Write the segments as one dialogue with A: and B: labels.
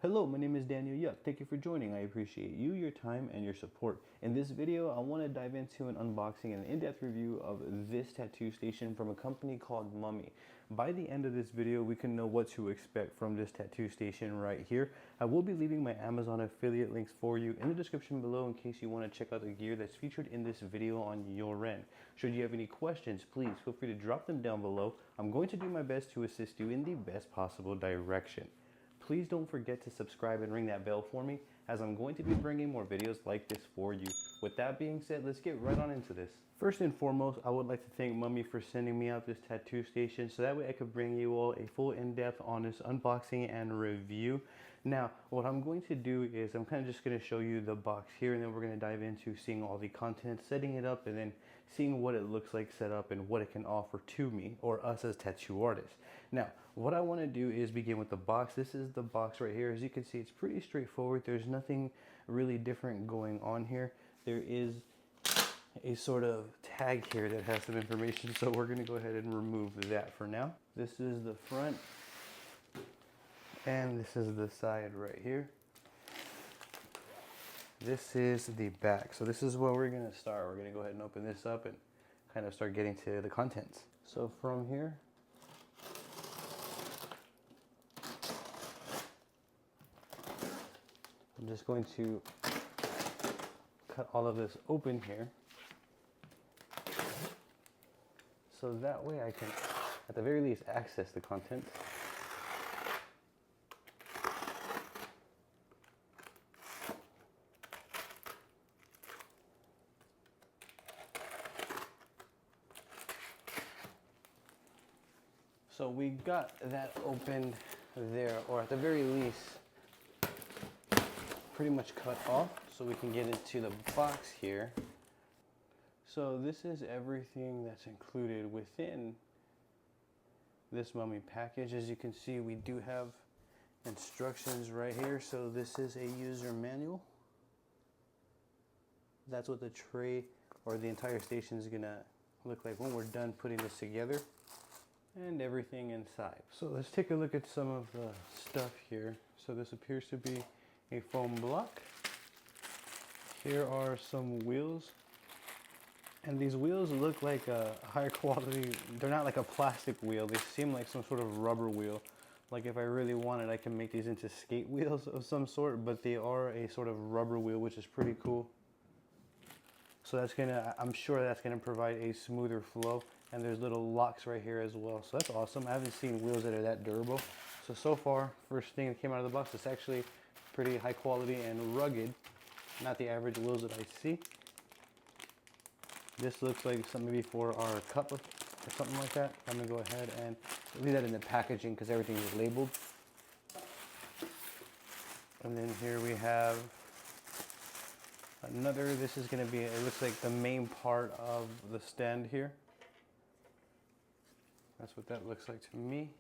A: Hello, my name is Daniel Yuck. Thank you for joining. I appreciate you, your time, and your support. In this video, I want to dive into an unboxing and in-depth review of this tattoo station from a company called POARMEEY. By the end of this video, we can know what to expect from this tattoo station right here. I will be leaving my Amazon affiliate links for you in the description below in case you want to check out the gear that's featured in this video on your end. Should you have any questions, please feel free to drop them down below. I'm going to do my best to assist you in the best possible direction. Please don't forget to subscribe and ring that bell for me, as I'm going to be bringing more videos like this for you. With that being said, let's get right on into this. First and foremost, I would like to thank POARMEEY for sending me out this tattoo station so that way I could bring you all a full in-depth, honest unboxing and review. Now, what I'm going to do is I'm kind of just going to show you the box here, and then we're going to dive into seeing all the content, setting it up, and then seeing what it looks like set up and what it can offer to me or us as tattoo artists. Now, what I want to do is begin with the box. This is the box right here. As you can see, it's pretty straightforward. There's nothing really different going on here. There is a sort of tag here that has some information, so we're going to go ahead and remove that for now. This is the front, and this is the side right here. This is the back. So this is where we're going to start. We're going to go ahead and open this up and kind of start getting to the contents. So from here, I'm just going to cut all of this open here, so that way I can, at the very least, access the contents. So we got that opened there, or at the very least, pretty much cut off, so we can get into the box here. So this is everything that's included within this POARMEEY package. As you can see, we do have instructions right here. So this is a user manual. That's what the tray or the entire station is gonna look like when we're done putting this together, and everything inside. So let's take a look at some of the stuff here. So this appears to be a foam block. Here are some wheels, and these wheels look like a higher quality. They're not like a plastic wheel. They seem like some sort of rubber wheel. Like if I really wanted, I can make these into skate wheels of some sort, but they are a sort of rubber wheel, which is pretty cool. So that's gonna, I'm sure that's gonna provide a smoother flow. And there's little locks right here as well. So that's awesome. I haven't seen wheels that are that durable. So far, first thing that came out of the box, it's actually pretty high quality and rugged. Not the average wheels that I see. This looks like something maybe for our cup or something like that. I'm gonna go ahead and leave that in the packaging because everything is labeled. And then here we have another, this is gonna be, it looks like the main part of the stand here. That's what that looks like to me.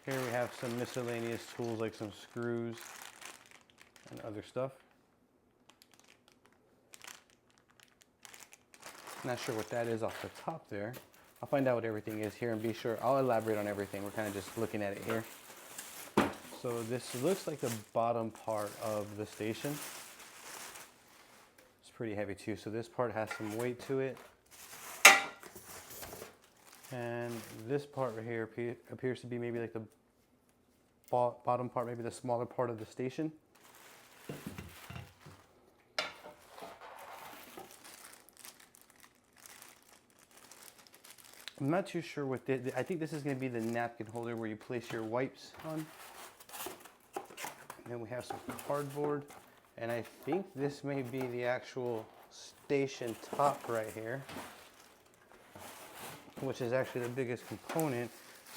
A: Here we have some miscellaneous tools like some screws and other stuff. Not sure what that is off the top there. I'll find out what everything is here and be sure. I'll elaborate on everything. We're kind of just looking at it here. So this looks like the bottom part of the station. It's pretty heavy too. So this part has some weight to it. And this part right here appears to be maybe like the bottom part, maybe the smaller part of the station. I'm not too sure what this, I think this is going to be the napkin holder where you place your wipes on. And then we have some cardboard. And I think this may be the actual station top right here, which is actually the biggest component.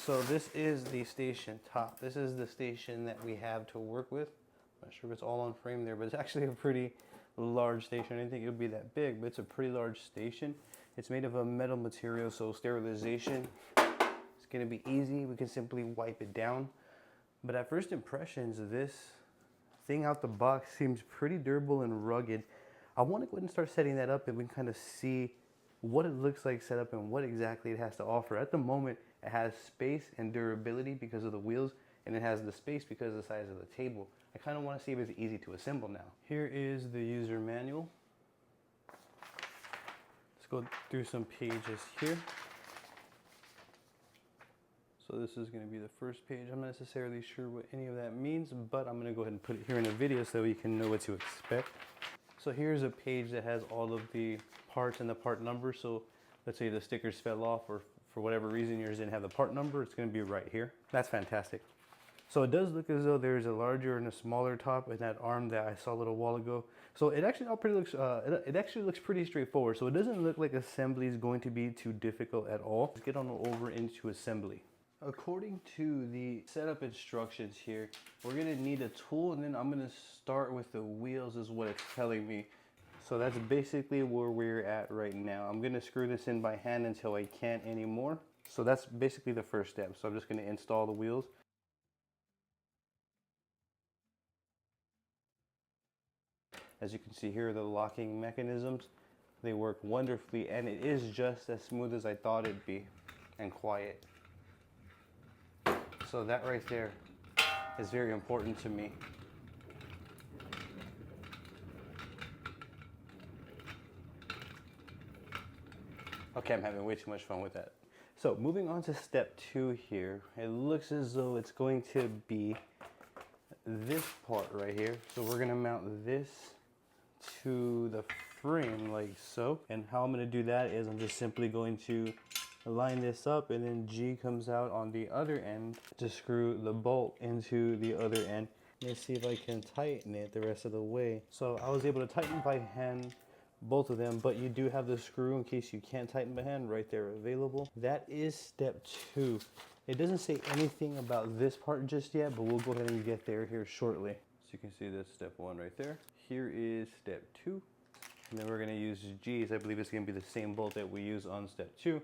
A: So this is the station top. This is the station that we have to work with. I'm not sure if it's all on frame there, but it's actually a pretty large station. I didn't think it would be that big, but it's a pretty large station. It's made of a metal material, so sterilization is gonna be easy. We can simply wipe it down. But at first impressions, this thing out the box seems pretty durable and rugged. I wanna go ahead and start setting that up and we can kind of see what it looks like set up and what exactly it has to offer. At the moment, It has space and durability because of the wheels, and it has the space because of the size of the table. I kind of want to see if it's easy to assemble now. Here is the user manual. Let's go through some pages here. So this is going to be the first page. I'm not necessarily sure what any of that means, but I'm going to go ahead and put it here in a video so you can know what to expect. So here's a page that has all of the parts and the part number. So let's say the stickers fell off, or for whatever reason yours didn't have the part number, it's going to be right here. That's fantastic. So it does look as though there's a larger and a smaller top in that arm that I saw a little while ago. So it actually it actually looks pretty straightforward. So it doesn't look like assembly is going to be too difficult at all. Let's get on over into assembly. According to the setup instructions here, we're gonna need a tool, and then I'm gonna start with the wheels is what it's telling me. So that's basically where we're at right now. I'm gonna screw this in by hand until I can't anymore. So that's basically the first step. So I'm just gonna install the wheels. As you can see here, the locking mechanisms, they work wonderfully, and it is just as smooth as I thought it'd be, and quiet. So that right there is very important to me. Okay, I'm having way too much fun with that. So moving on to step 2 here, it looks as though it's going to be this part right here. So we're gonna mount this to the frame like so. And how I'm gonna do that is I'm just simply going to line this up, and then G comes out on the other end to screw the bolt into the other end. Let's see if I can tighten it the rest of the way. So I was able to tighten by hand both of them, but you do have the screw in case you can't tighten by hand right there available. That is step 2. It doesn't say anything about this part just yet, but we'll go ahead and get there here shortly. So you can see that's step 1 right there. Here is step 2. And then we're gonna use G's. I believe it's gonna be the same bolt that we use on step 2.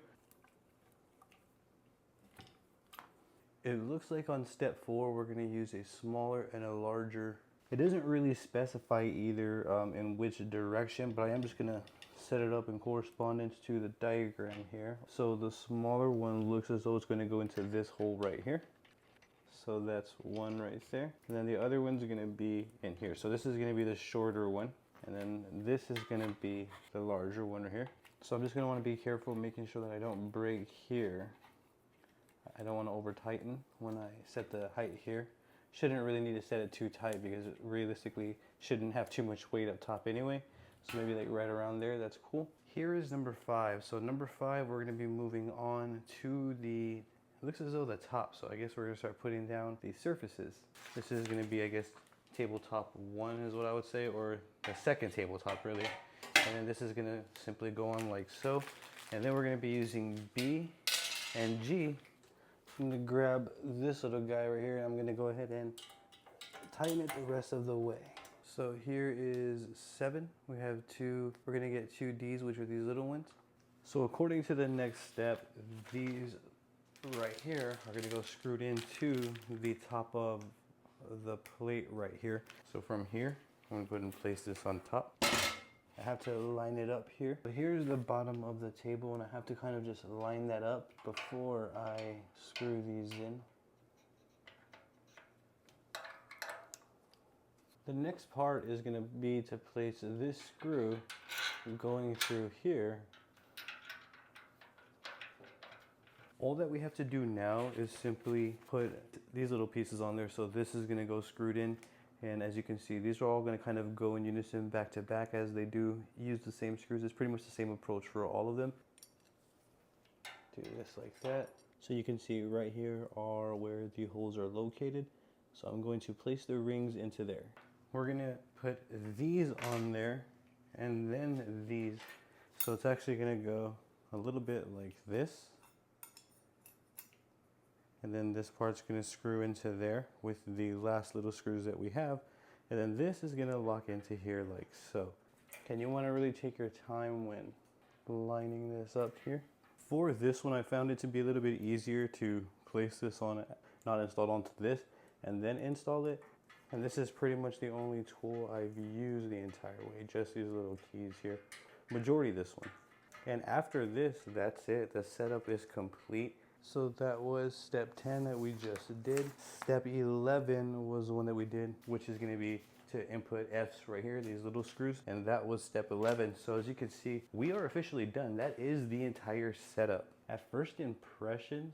A: It looks like on step 4 we're going to use a smaller and a larger. It doesn't really specify either in which direction, but I am just going to set it up in correspondence to the diagram here. So the smaller one looks as though it's going to go into this hole right here. So that's one right there. And then the other one's going to be in here. So this is going to be the shorter one. And then this is going to be the larger one right here. So I'm just going to want to be careful making sure that I don't break here. I don't want to over tighten when I set the height here. Shouldn't really need to set it too tight because it realistically shouldn't have too much weight up top anyway. So maybe like right around there, that's cool. Here is number 5. So number 5, we're going to be moving on to the, it looks as though the top. So I guess we're going to start putting down the surfaces. This is going to be, I guess, tabletop 1 is what I would say, or the second tabletop really. And then this is going to simply go on like so. And then we're going to be using B and G. I'm going to grab this little guy right here, and I'm going to go ahead and tighten it the rest of the way. So here is 7. We have 2, we're going to get 2 D's, which are these little ones. So according to the next step, these right here are going to go screwed into the top of the plate right here. So from here, I'm going to go ahead and place this on top. I have to line it up here. But here's the bottom of the table, and I have to kind of just line that up before I screw these in. The next part is going to be to place this screw going through here. All that we have to do now is simply put these little pieces on there. So this is going to go screwed in. And as you can see, these are all going to kind of go in unison back to back as they do use the same screws. It's pretty much the same approach for all of them. Do this like that. So you can see right here are where the holes are located. So I'm going to place the rings into there. We're going to put these on there and then these. So it's actually going to go a little bit like this. And then this part's going to screw into there with the last little screws that we have. And then this is going to lock into here like so. And you want to really take your time when lining this up here. For this one, I found it to be a little bit easier to place this on, not installed onto this, and then install it. And this is pretty much the only tool I've used the entire way, just these little keys here. Majority this one. And after this, that's it. The setup is complete. So that was step 10 that we just did. Step 11 was the one that we did, which is going to be to input F's right here, these little screws, and that was step 11. So as you can see, we are officially done. That is the entire setup. At first impressions,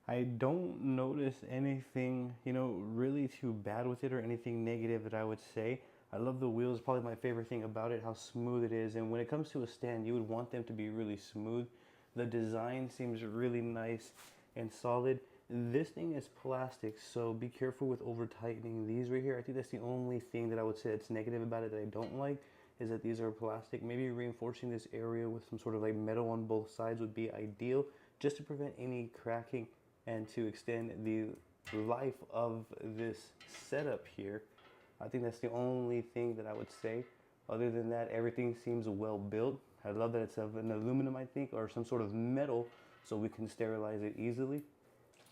A: I don't notice anything, really too bad with it or anything negative that I would say. I love the wheels, probably my favorite thing about it, how smooth it is. And when it comes to a stand, you would want them to be really smooth. The design seems really nice and solid. This thing is plastic, so be careful with over tightening these right here. I think that's the only thing that I would say that's negative about it that I don't like, is that these are plastic. Maybe reinforcing this area with some sort of like metal on both sides would be ideal, just to prevent any cracking and to extend the life of this setup here. I think that's the only thing that I would say. Other than that, everything seems well built. I love that it's of an aluminum, I think, or some sort of metal, so we can sterilize it easily.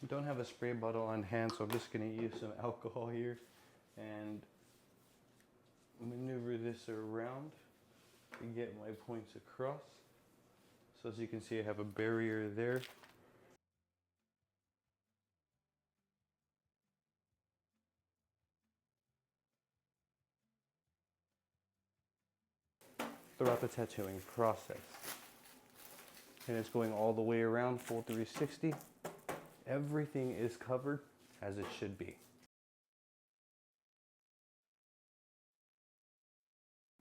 A: We don't have a spray bottle on hand, so I'm just going to use some alcohol here and maneuver this around to get my points across. So as you can see, I have a barrier there. Throughout the tattooing process. And it's going all the way around, full 360. Everything is covered as it should be.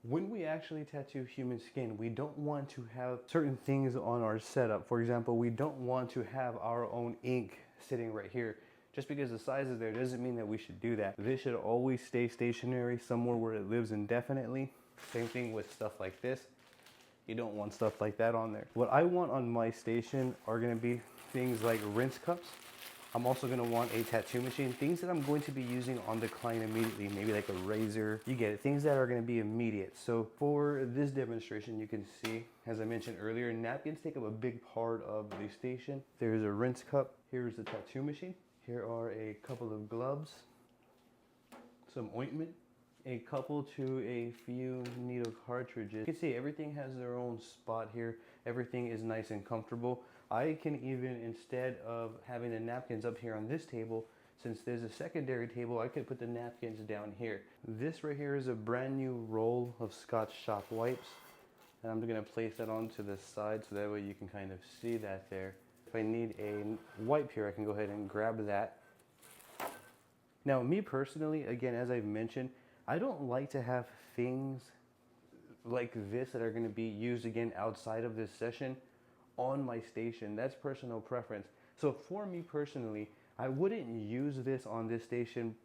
A: When we actually tattoo human skin, we don't want to have certain things on our setup. For example, we don't want to have our own ink sitting right here. Just because the size is there doesn't mean that we should do that. This should always stay stationary somewhere where it lives indefinitely. Same thing with stuff like this. You don't want stuff like that on there. What I want on my station are going to be things like rinse cups. I'm also going to want a tattoo machine, things that I'm going to be using on the client immediately, maybe like a razor. You get it, things that are going to be immediate. So for this demonstration, you can see, as I mentioned earlier, napkins take up a big part of the station. There's a rinse cup. Here's the tattoo machine. Here are a couple of gloves, some ointment, a couple to a few needle cartridges. You can see everything has their own spot here. Everything is nice and comfortable. I can even, instead of having the napkins up here on this table, since there's a secondary table, I could put the napkins down here. This right here is a brand new roll of Scotch shop wipes. And I'm gonna place that onto the side so that way you can kind of see that there. If I need a wipe here, I can go ahead and grab that. Now, me personally, again, as I've mentioned, I don't like to have things like this that are going to be used again outside of this session on my station. That's personal preference. So for me personally, I wouldn't use this on this station.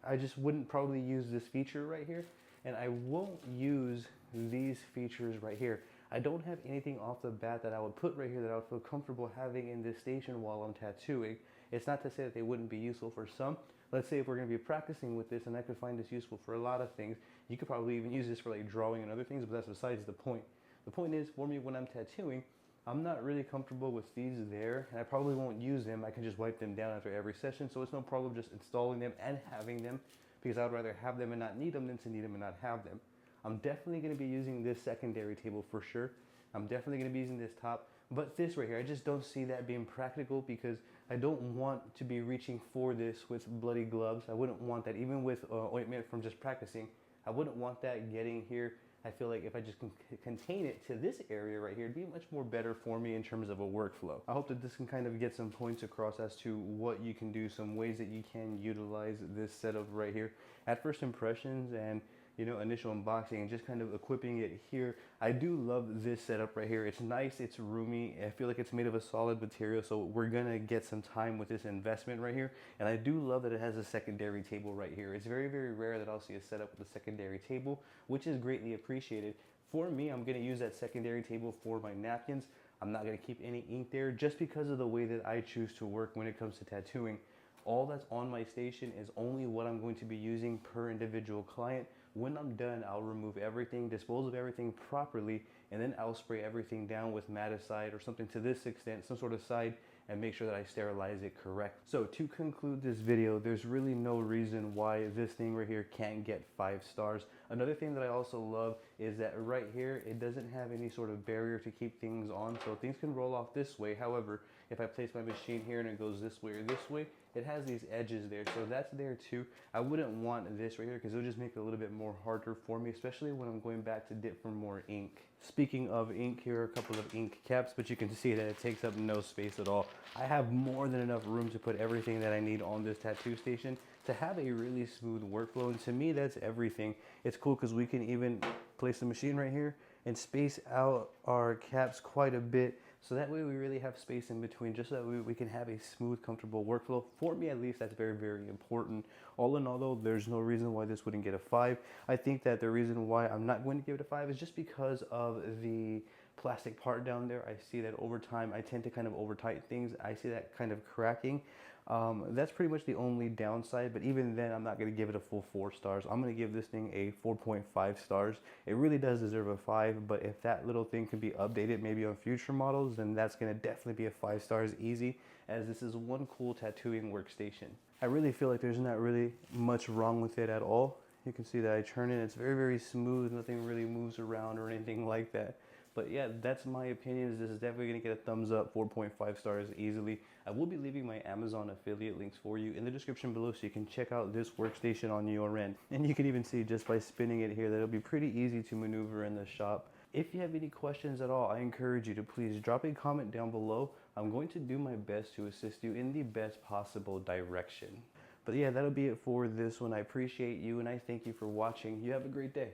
A: I just wouldn't probably use this feature right here, and I won't use these features right here. I don't have anything off the bat that I would put right here that I would feel comfortable having in this station while I'm tattooing. It's not to say that they wouldn't be useful for some. Let's say if we're going to be practicing with this and I could find this useful for a lot of things, you could probably even use this for like drawing and other things, but that's besides the point. The point is, for me, when I'm tattooing, I'm not really comfortable with these there, and I probably won't use them. I can just wipe them down after every session, so it's no problem just installing them and having them, because I would rather have them and not need them than to need them and not have them. I'm definitely going to be using this secondary table for sure. I'm definitely going to be using this top, but this right here, I just don't see that being practical because I don't want to be reaching for this with bloody gloves. I wouldn't want that, even with ointment from just practicing. I wouldn't want that getting here. I feel like if I just can contain it to this area right here, it'd be much more better for me in terms of a workflow. I hope that this can kind of get some points across as to what you can do, some ways that you can utilize this setup right here. At first impressions and initial unboxing and just kind of equipping it here, I do love this setup right here. It's nice, it's roomy. I feel like it's made of a solid material, so we're gonna get some time with this investment right here. And I do love that it has a secondary table right here. It's very, very rare that I'll see a setup with a secondary table, which is greatly appreciated. For me, I'm gonna use that secondary table for my napkins. I'm not gonna keep any ink there just because of the way that I choose to work when it comes to tattooing. All that's on my station is only what I'm going to be using per individual client. When I'm done, I'll remove everything, dispose of everything properly, and then I'll spray everything down with Maticide or something to this extent, some sort of side, and make sure that I sterilize it correct. So to conclude this video, there's really no reason why this thing right here can't get 5 stars. Another thing that I also love is that right here, it doesn't have any sort of barrier to keep things on, so things can roll off this way. However, if I place my machine here and it goes this way or this way, it has these edges there, so that's there too. I wouldn't want this right here because it'll just make it a little bit more harder for me, especially when I'm going back to dip for more ink. Speaking of ink, here are a couple of ink caps, but you can see that it takes up no space at all. I have more than enough room to put everything that I need on this tattoo station to have a really smooth workflow, and to me that's everything. It's cool because we can even place the machine right here and space out our caps quite a bit, so that way we really have space in between, just so that we can have a smooth, comfortable workflow. For me at least, that's very, very important. All in all though, there's no reason why this wouldn't get a 5. I think that the reason why I'm not going to give it a 5 is just because of the plastic part down there. I see that over time I tend to kind of over tighten things. I see that kind of cracking. That's pretty much the only downside, but even then I'm not going to give it a full 4 stars. I'm going to give this thing a 4.5 stars. It really does deserve a 5, but if that little thing can be updated maybe on future models, then that's going to definitely be a 5 stars easy, as this is one cool tattooing workstation. I really feel like there's not really much wrong with it at all. You can see that I turn it, it's very, very smooth, nothing really moves around or anything like that. But yeah, that's my opinion. This is definitely going to get a thumbs up, 4.5 stars easily. I will be leaving my Amazon affiliate links for you in the description below, so you can check out this workstation on your end. And you can even see just by spinning it here that it'll be pretty easy to maneuver in the shop. If you have any questions at all, I encourage you to please drop a comment down below. I'm going to do my best to assist you in the best possible direction. But yeah, that'll be it for this one. I appreciate you and I thank you for watching. You have a great day.